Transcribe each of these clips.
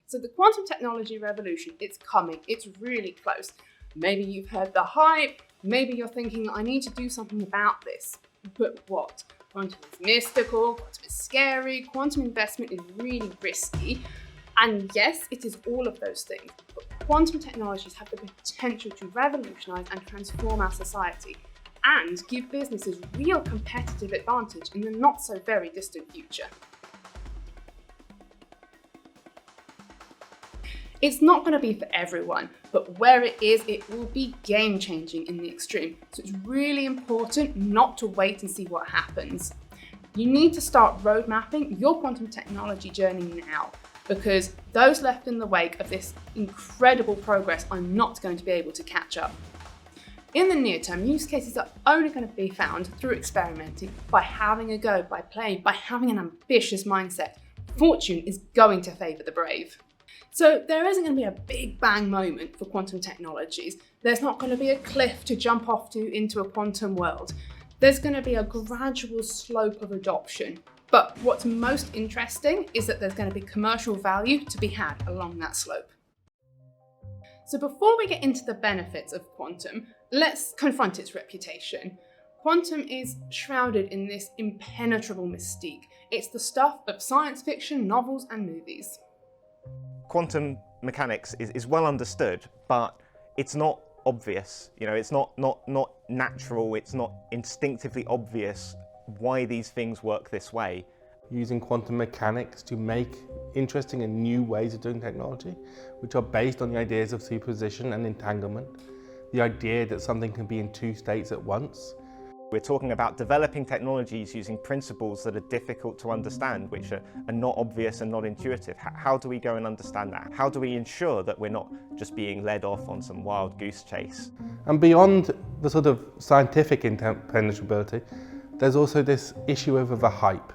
So the quantum technology revolution, it's coming, it's really close. Maybe you've heard the hype, maybe you're thinking, I need to do something about this. But what? Quantum is mystical, quantum is scary, quantum investment is really risky. And yes, it is all of those things. But quantum technologies have the potential to revolutionize and transform our society and give businesses real competitive advantage in the not so very distant future. It's not going to be for everyone, but where it is, it will be game-changing in the extreme. So it's really important not to wait and see what happens. You need to start road mapping your quantum technology journey now, because those left in the wake of this incredible progress are not going to be able to catch up. In the near term, use cases are only going to be found through experimenting, by having a go, by playing, by having an ambitious mindset. Fortune is going to favour the brave. So there isn't going to be a big bang moment for quantum technologies. There's not going to be a cliff to jump off to into a quantum world. There's going to be a gradual slope of adoption. But what's most interesting is that there's going to be commercial value to be had along that slope. So before we get into the benefits of quantum, let's confront its reputation. Quantum is shrouded in this impenetrable mystique. It's the stuff of science fiction, novels, and movies. Quantum mechanics is well understood, but it's not obvious. It's not natural, it's not instinctively obvious why these things work this way. Using quantum mechanics to make interesting and new ways of doing technology, which are based on the ideas of superposition and entanglement, the idea that something can be in two states at once. We're talking about developing technologies using principles that are difficult to understand, which are not obvious and not intuitive. How do we go and understand that? How do we ensure that we're not just being led off on some wild goose chase? And beyond the sort of scientific impenetrability, there's also this issue over the hype.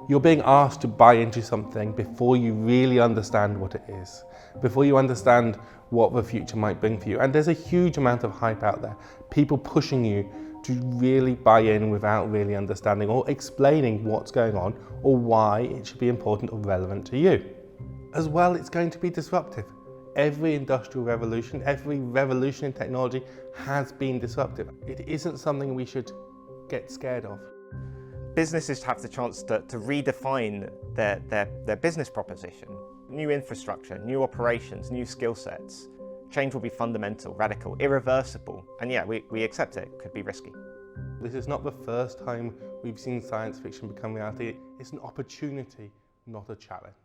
You're being asked to buy into something before you really understand what it is, before you understand what the future might bring for you. And there's a huge amount of hype out there, people pushing you to really buy in without really understanding or explaining what's going on or why it should be important or relevant to you. As well, it's going to be disruptive. Every industrial revolution, every revolution in technology has been disruptive. It isn't something we should get scared of. Businesses have the chance to redefine their business proposition. New infrastructure, new operations, new skill sets. Change will be fundamental, radical, irreversible, and yeah, we accept it. Could be risky. This is not the first time we've seen science fiction become reality. It's an opportunity, not a challenge.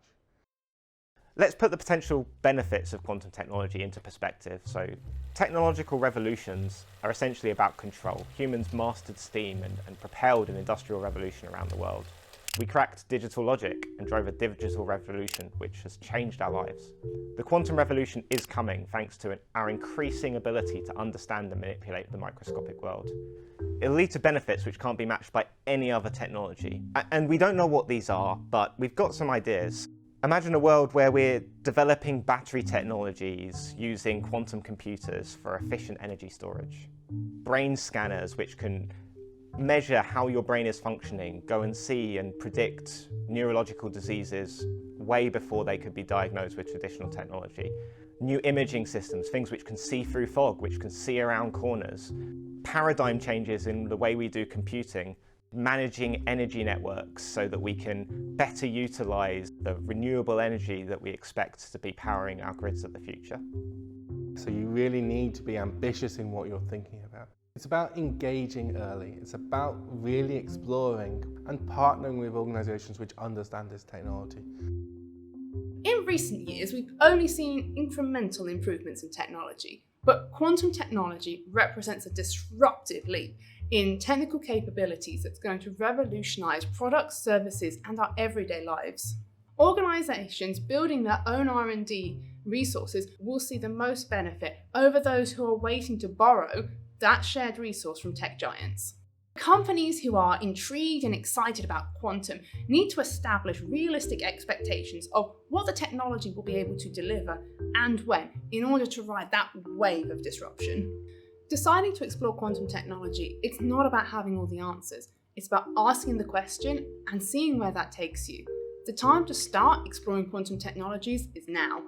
Let's put the potential benefits of quantum technology into perspective. So, technological revolutions are essentially about control. Humans mastered steam and propelled an industrial revolution around the world. We cracked digital logic and drove a digital revolution, which has changed our lives. The quantum revolution is coming thanks to our increasing ability to understand and manipulate the microscopic world. It'll lead to benefits which can't be matched by any other technology. And we don't know what these are, but we've got some ideas. Imagine a world where we're developing battery technologies using quantum computers for efficient energy storage. Brain scanners which can measure how your brain is functioning, go and see and predict neurological diseases way before they could be diagnosed with traditional technology. New imaging systems, things which can see through fog, which can see around corners. Paradigm changes in the way we do computing, managing energy networks so that we can better utilize the renewable energy that we expect to be powering our grids of the future. So you really need to be ambitious in what you're thinking about. It's about engaging early. It's about really exploring and partnering with organizations which understand this technology. In recent years, we've only seen incremental improvements in technology, but quantum technology represents a disruptive leap in technical capabilities that's going to revolutionize products, services, and our everyday lives. Organizations building their own R&D resources will see the most benefit over those who are waiting to borrow that shared resource from tech giants. Companies who are intrigued and excited about quantum need to establish realistic expectations of what the technology will be able to deliver and when, in order to ride that wave of disruption. Deciding to explore quantum technology, it's not about having all the answers. It's about asking the question and seeing where that takes you. The time to start exploring quantum technologies is now.